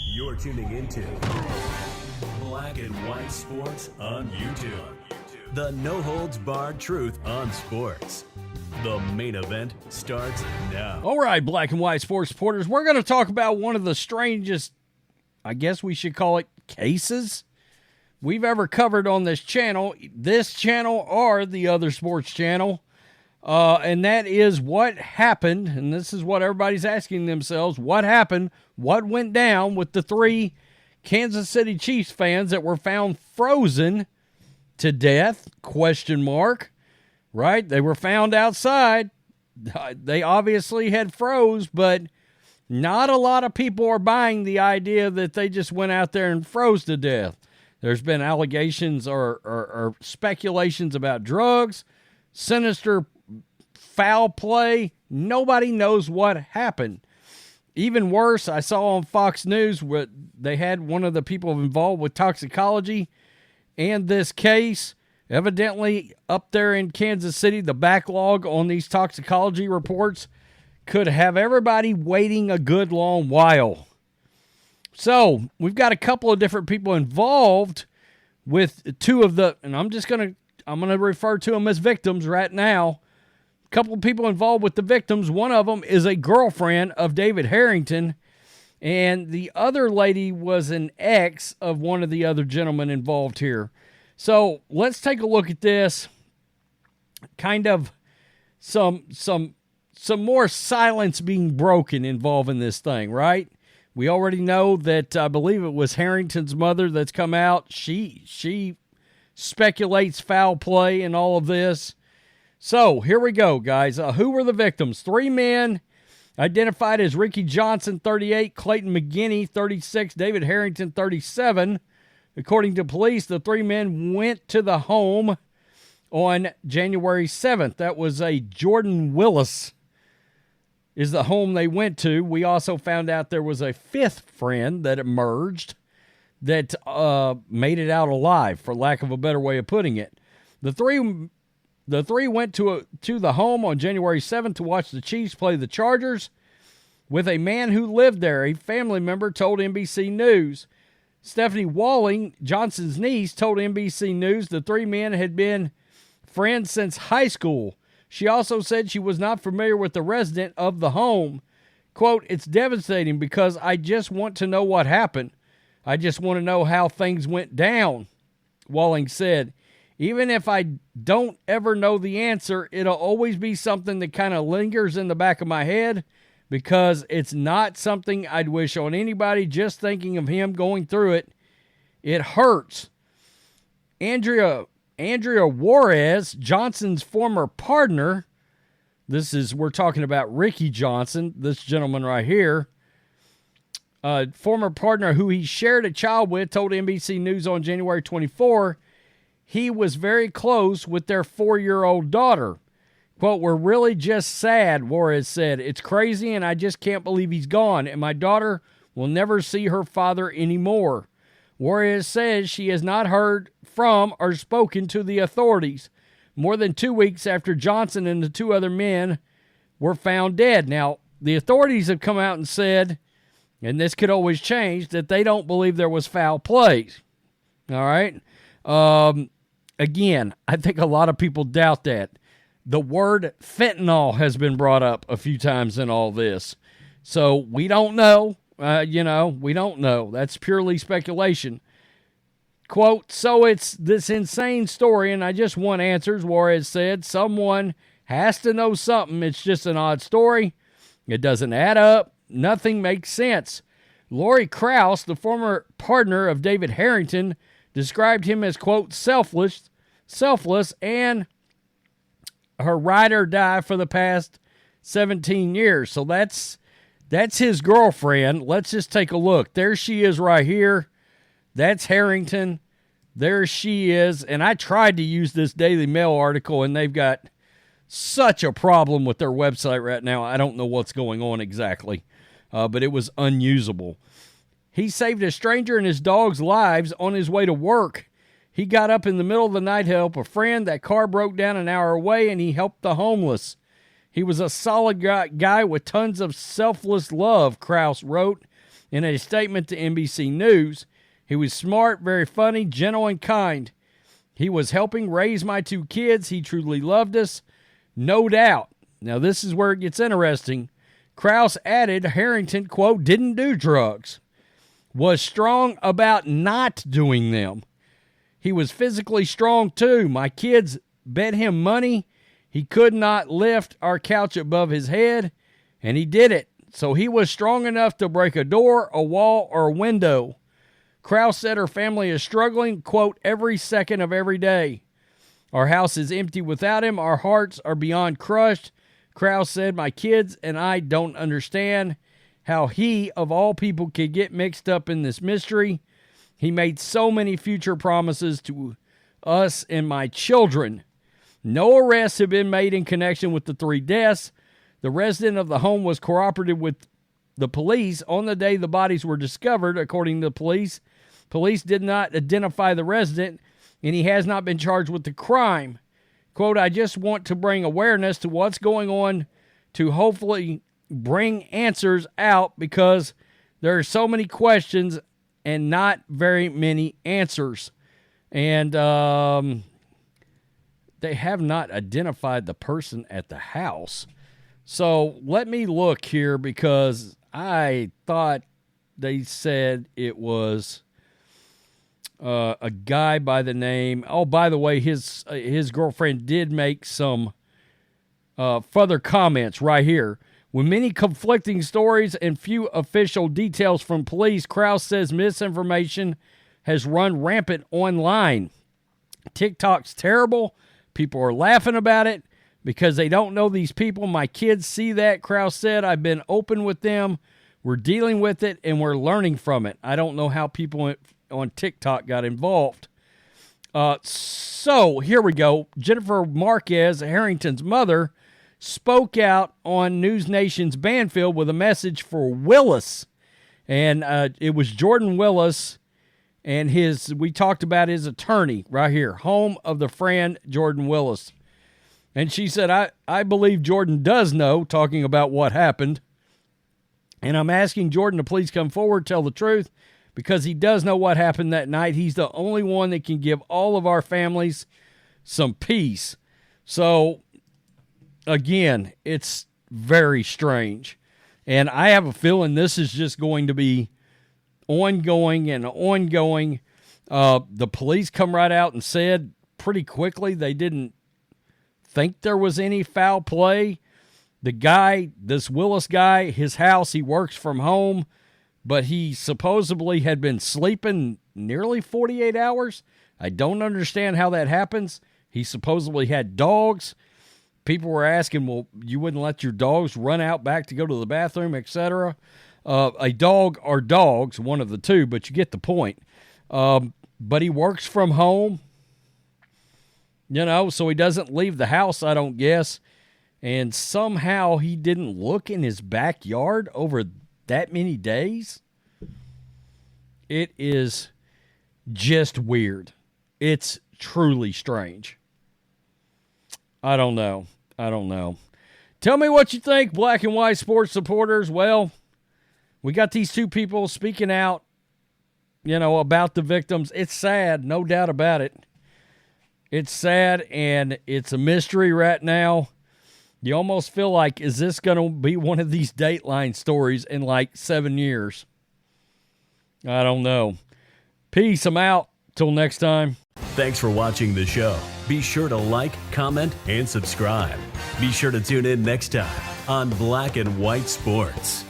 You're tuning into Black and White Sports on YouTube. The no-holds-barred truth on sports. The main event starts now. All right, Black and White Sports supporters, we're going to talk about one of the strangest, I guess we should call it, cases we've ever covered on this channel or the other sports channel. And that is what happened, and this is what everybody's asking themselves, what happened, what went down with the 3 Kansas City Chiefs fans that were found frozen to death, ? Right? They were found outside. They obviously had froze, but not a lot of people are buying the idea that they just went out there and froze to death. There's been allegations or speculations about drugs, sinister foul play. Nobody knows what happened. Even worse, I saw on Fox News where they had one of the people involved with toxicology and this case. Evidently, up there in Kansas City, the backlog on these toxicology reports could have everybody waiting a good long while. So, we've got a couple of different people involved with 2 of the, and I'm going to refer to them as victims right now. A couple of people involved with the victims. One of them is a girlfriend of David Harrington, and the other lady was an ex of one of the other gentlemen involved here. So let's take a look at this. Kind of some more silence being broken involving this thing, right? We already know that I believe it was Harrington's mother that's come out. She speculates foul play and all of this. So here we go, guys. Who were the victims? 3 men identified as Ricky Johnson, 38, Clayton McGinney, 36, David Harrington, 37. According to police, the 3 men went to the home on January 7th. That was a Jordan Willis is the home they went to. We also found out there was a 5th friend that emerged that made it out alive, for lack of a better way of putting it. The three went to the home on January 7th to watch the Chiefs play the Chargers with a man who lived there. A family member told NBC News. Stephanie Walling, Johnson's niece, told NBC News the 3 men had been friends since high school. She also said she was not familiar with the resident of the home. Quote, "It's devastating because I just want to know what happened. I just want to know how things went down," Walling said. "Even if I don't ever know the answer, it'll always be something that kind of lingers in the back of my head because it's not something I'd wish on anybody. Just thinking of him going through it, it hurts." Andrea Juarez, Johnson's former partner, we're talking about Ricky Johnson, this gentleman right here, former partner who he shared a child with, told NBC News on January 24, he was very close with their 4-year-old daughter. Quote, "We're really just sad," Juarez said. "It's crazy, and I just can't believe he's gone, and my daughter will never see her father anymore." Juarez says she has not heard from or spoken to the authorities more than 2 weeks after Johnson and the 2 other men were found dead. Now, the authorities have come out and said, and this could always change, that they don't believe there was foul play. All right? Again, I think a lot of people doubt that. The word fentanyl has been brought up a few times in all this. So we don't know. We don't know. That's purely speculation. Quote, "So it's this insane story, and I just want answers," Juarez said. "Someone has to know something. It's just an odd story. It doesn't add up. Nothing makes sense." Lori Krause, the former partner of David Harrington, described him as, quote, selfless, and her ride or die for the past 17 years. So that's his girlfriend. Let's just take a look. There she is right here. That's Harrington. There she is. And I tried to use this Daily Mail article, and they've got such a problem with their website right now. I don't know what's going on exactly, but it was unusable. He saved a stranger and his dog's lives on his way to work. He got up in the middle of the night to help a friend. That car broke down an hour away, and he helped the homeless. He was a solid guy with tons of selfless love, Krause wrote in a statement to NBC News. He was smart, very funny, gentle, and kind. He was helping raise my 2 kids. He truly loved us, no doubt. Now, this is where it gets interesting. Krause added Harrington, quote, didn't do drugs, was strong about not doing them. He was physically strong, too. My kids bet him money he could not lift our couch above his head, and he did it. So he was strong enough to break a door, a wall, or a window. Krause said her family is struggling, quote, every second of every day. Our house is empty without him. Our hearts are beyond crushed. Krause said, my kids and I don't understand how he, of all people, could get mixed up in this mystery. He made so many future promises to us and my children. No arrests have been made in connection with the 3 deaths. The resident of the home was cooperative with the police on the day the bodies were discovered, according to the police. Police did not identify the resident, and he has not been charged with the crime. Quote, I just want to bring awareness to what's going on to hopefully bring answers out because there are so many questions and not very many answers. And they have not identified the person at the house. So let me look here because I thought they said it was a guy by the name. Oh, by the way, his girlfriend did make some further comments right here. With many conflicting stories and few official details from police, Krause says misinformation has run rampant online. TikTok's terrible. People are laughing about it because they don't know these people. My kids see that, Krause said. I've been open with them. We're dealing with it, and we're learning from it. I don't know how people on TikTok got involved. So here we go. Jennifer Marquez, Harrington's mother, spoke out on News Nation's Banfield with a message for Willis. And it was Jordan Willis and we talked about his attorney right here, home of the friend Jordan Willis. And she said, I believe Jordan does know, talking about what happened. And I'm asking Jordan to please come forward, tell the truth, because he does know what happened that night. He's the only one that can give all of our families some peace. So, again, it's very strange. And I have a feeling this is just going to be ongoing and ongoing. The police come right out and said pretty quickly they didn't think there was any foul play. The guy, this Willis guy, his house, he works from home, but he supposedly had been sleeping nearly 48 hours. I don't understand how that happens. He supposedly had dogs. People were asking, well, you wouldn't let your dogs run out back to go to the bathroom, etc. A dog or dogs, one of the two, but you get the point. But he works from home, so he doesn't leave the house, I don't guess. And somehow he didn't look in his backyard over that many days. It is just weird. It's truly strange. I don't know. Tell me what you think, Black and White Sports supporters. Well, we got these 2 people speaking out, about the victims. It's sad, no doubt about it. It's sad, and it's a mystery right now. You almost feel like, is this going to be one of these Dateline stories in like 7 years? I don't know. Peace. I'm out. Till next time. Thanks for watching the show. Be sure to like, comment, and subscribe. Be sure to tune in next time on Black and White Sports.